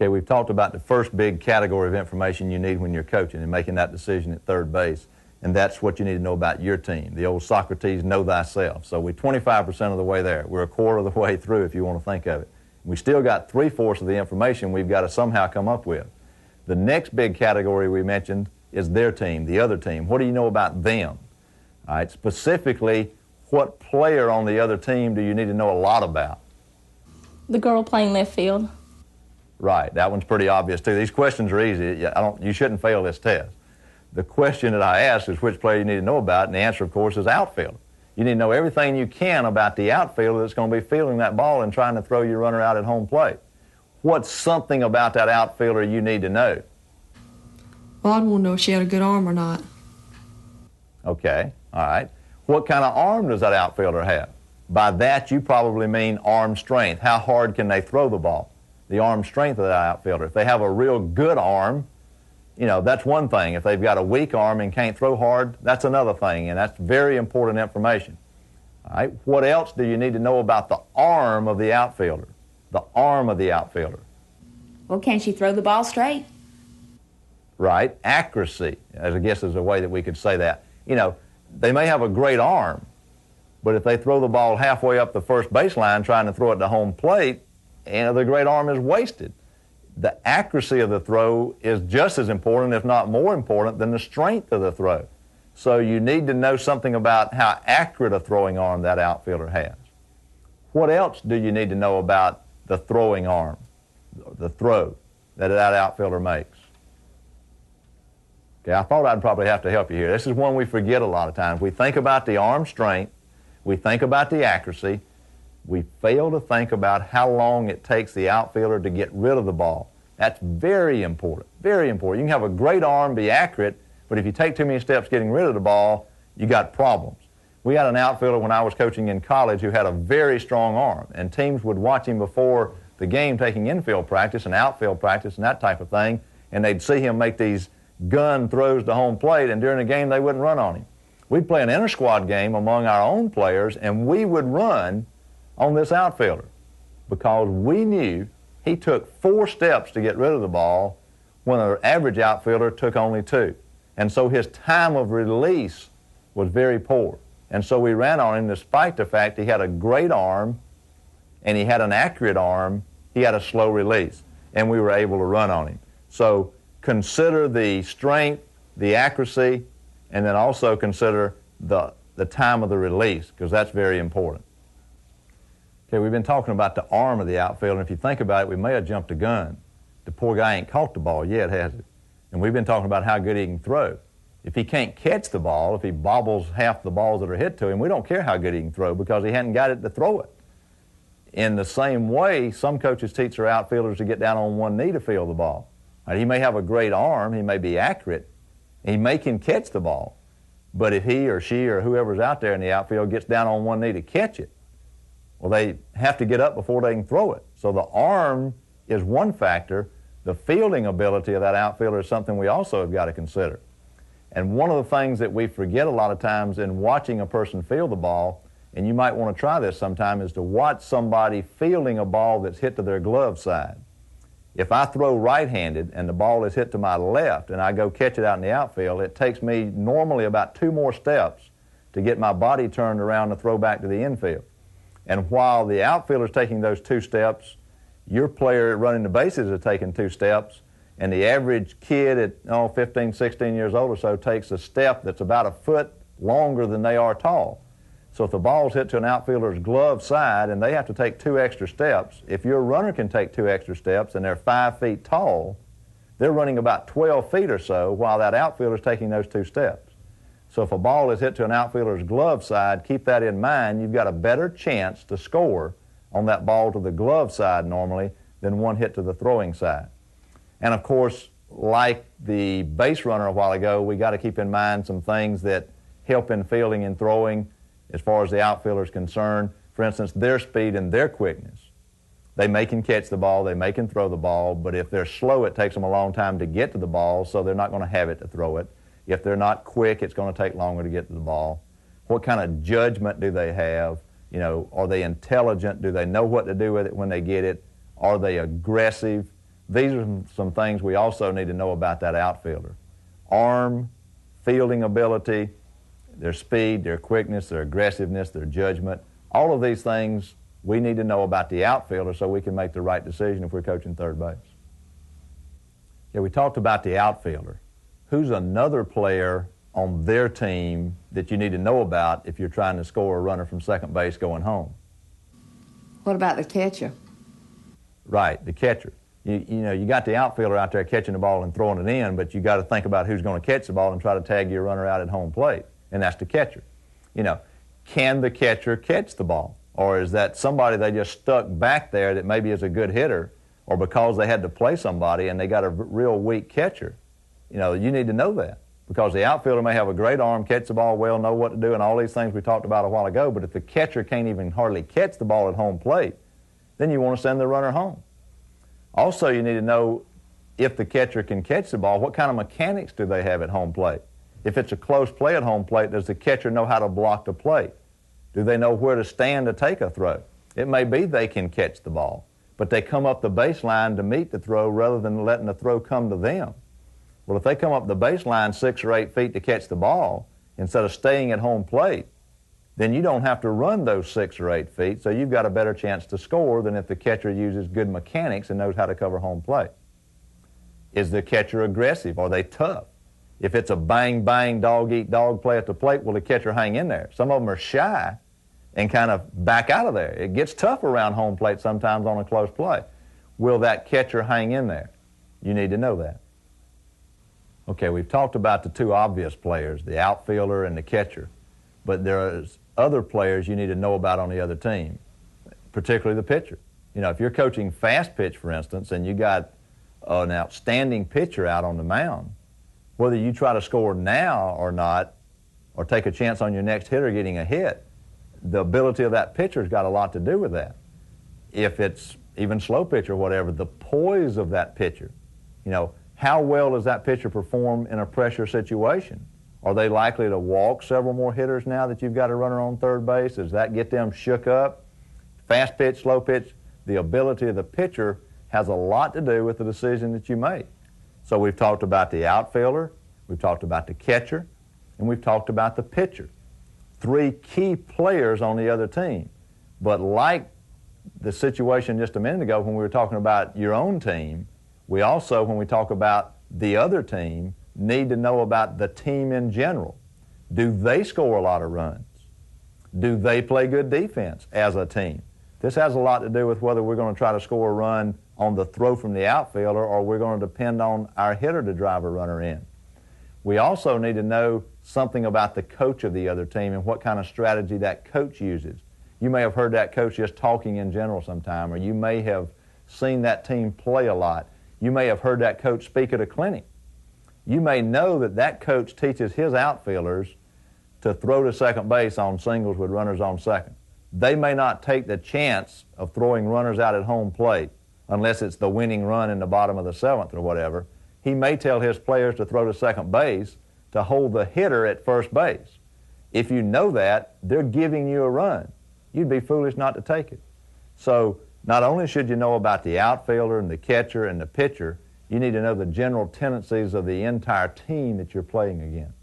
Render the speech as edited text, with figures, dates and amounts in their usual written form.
Okay, we've talked about the first big category of information you need when you're coaching and making that decision at third base, and that's what you need to know about your team. The old Socrates, know thyself. So we're 25% of the way there. We're a quarter of the way through if you want to think of it. We still got 3/4 of the information we've got to somehow come up with. The next big category we mentioned is their team, the other team. What do you know about them? All right, specifically, what player on the other team do you need to know a lot about? The girl playing left field. Right, that one's pretty obvious too. These questions are easy. You shouldn't fail this test. The question that I asked is which player you need to know about, and the answer, of course, is outfielder. You need to know everything you can about the outfielder that's going to be fielding that ball and trying to throw your runner out at home plate. What's something about that outfielder you need to know? Well, I'd want to know if she had a good arm or not. Okay, all right. What kind of arm does that outfielder have? By that, you probably mean arm strength. How hard can they throw the ball? The arm strength of that outfielder. If they have a real good arm, you know, that's one thing. If they've got a weak arm and can't throw hard, that's another thing, and that's very important information. All right, what else do you need to know about the arm of the outfielder? The arm of the outfielder. Well, can she throw the ball straight? Right, accuracy, as I guess is a way that we could say that. You know, they may have a great arm, but if they throw the ball halfway up the first baseline trying to throw it to home plate, and the great arm is wasted. The accuracy of the throw is just as important, if not more important, than the strength of the throw. So you need to know something about how accurate a throwing arm that outfielder has. What else do you need to know about the throwing arm, the throw that outfielder makes? Okay, I thought I'd probably have to help you here. This is one we forget a lot of times. We think about the arm strength, we think about the accuracy, we fail to think about how long it takes the outfielder to get rid of the ball. That's very important, very important. You can have a great arm, be accurate, but if you take too many steps getting rid of the ball, you got problems. We had an outfielder when I was coaching in college who had a very strong arm, and teams would watch him before the game taking infield practice and outfield practice and that type of thing, and they'd see him make these gun throws to home plate, and during the game they wouldn't run on him. We'd play an inter-squad game among our own players, and we would run on this outfielder because we knew he took 4 steps to get rid of the ball when an average outfielder took only 2. And so his time of release was very poor. And so we ran on him despite the fact he had a great arm and he had an accurate arm, he had a slow release, and we were able to run on him. So consider the strength, the accuracy, and then also consider the time of the release, because that's very important. Okay, we've been talking about the arm of the outfielder, and if you think about it, we may have jumped the gun. The poor guy ain't caught the ball yet, has he? And we've been talking about how good he can throw. If he can't catch the ball, if he bobbles half the balls that are hit to him, we don't care how good he can throw because he hadn't got it to throw it. In the same way, some coaches teach their outfielders to get down on one knee to field the ball. He may have a great arm, he may be accurate, he may can catch the ball, but if he or she or whoever's out there in the outfield gets down on one knee to catch it, well, they have to get up before they can throw it. So the arm is one factor. The fielding ability of that outfielder is something we also have got to consider. And one of the things that we forget a lot of times in watching a person field the ball, and you might want to try this sometime, is to watch somebody fielding a ball that's hit to their glove side. If I throw right-handed and the ball is hit to my left and I go catch it out in the outfield, it takes me normally about 2 more steps to get my body turned around to throw back to the infield. And while the outfielder's taking those 2 steps, your player running the bases is taking 2 steps, and the average kid at 15, 16 years old or so takes a step that's about a foot longer than they are tall. So if the ball's hit to an outfielder's glove side and they have to take 2 extra steps, if your runner can take 2 extra steps and they're 5 feet tall, they're running about 12 feet or so while that outfielder's taking those 2 steps. So if a ball is hit to an outfielder's glove side, keep that in mind. You've got a better chance to score on that ball to the glove side normally than one hit to the throwing side. And of course, like the base runner a while ago, we got to keep in mind some things that help in fielding and throwing as far as the outfielder is concerned. For instance, their speed and their quickness. They may can catch the ball, they may can throw the ball, but if they're slow, it takes them a long time to get to the ball, so they're not going to have it to throw it. If they're not quick, it's going to take longer to get to the ball. What kind of judgment do they have? You know, are they intelligent? Do they know what to do with it when they get it? Are they aggressive? these are some things we also need to know about that outfielder. Arm, fielding ability, their speed, their quickness, their aggressiveness, their judgment. All of these things we need to know about the outfielder so we can make the right decision if we're coaching third base. Yeah, we talked about the outfielder. Who's another player on their team that you need to know about if you're trying to score a runner from second base going home? What about the catcher? Right, the catcher. You know, you got the outfielder out there catching the ball and throwing it in, but you got to think about who's going to catch the ball and try to tag your runner out at home plate, and that's the catcher. You know, can the catcher catch the ball? Or is that somebody they just stuck back there that maybe is a good hitter, or because they had to play somebody and they got a real weak catcher? You know, you need to know that, because the outfielder may have a great arm, catch the ball well, know what to do, and all these things we talked about a while ago, but if the catcher can't even hardly catch the ball at home plate, then you want to send the runner home. Also, you need to know if the catcher can catch the ball, what kind of mechanics do they have at home plate? If it's a close play at home plate, does the catcher know how to block the plate? Do they know where to stand to take a throw? It may be they can catch the ball, but they come up the baseline to meet the throw rather than letting the throw come to them. Well, if they come up the baseline 6 or 8 feet to catch the ball instead of staying at home plate, then you don't have to run those 6 or 8 feet, so you've got a better chance to score than if the catcher uses good mechanics and knows how to cover home plate. Is the catcher aggressive? Are they tough? If it's a bang-bang, dog-eat-dog play at the plate, will the catcher hang in there? Some of them are shy and kind of back out of there. It gets tough around home plate sometimes on a close play. Will that catcher hang in there? You need to know that. Okay, we've talked about the two obvious players, the outfielder and the catcher, but there's other players you need to know about on the other team, particularly the pitcher. You know, if you're coaching fast pitch, for instance, and you got an outstanding pitcher out on the mound, whether you try to score now or not, or take a chance on your next hitter getting a hit, the ability of that pitcher's got a lot to do with that. If it's even slow pitch or whatever, the poise of that pitcher, you know, how well does that pitcher perform in a pressure situation? Are they likely to walk several more hitters now that you've got a runner on third base? Does that get them shook up? Fast pitch, slow pitch, the ability of the pitcher has a lot to do with the decision that you make. So we've talked about the outfielder, we've talked about the catcher, and we've talked about the pitcher. 3 key players on the other team. But like the situation just a minute ago when we were talking about your own team, we also, when we talk about the other team, need to know about the team in general. Do they score a lot of runs? Do they play good defense as a team? This has a lot to do with whether we're going to try to score a run on the throw from the outfielder or we're going to depend on our hitter to drive a runner in. We also need to know something about the coach of the other team and what kind of strategy that coach uses. You may have heard that coach just talking in general sometime, or you may have seen that team play a lot. You may have heard that coach speak at a clinic. You may know that that coach teaches his outfielders to throw to second base on singles with runners on second. They may not take the chance of throwing runners out at home plate unless it's the winning run in the bottom of the 7th or whatever. He may tell his players to throw to second base to hold the hitter at first base. If you know that, they're giving you a run. You'd be foolish not to take it. So not only should you know about the outfielder and the catcher and the pitcher, you need to know the general tendencies of the entire team that you're playing against.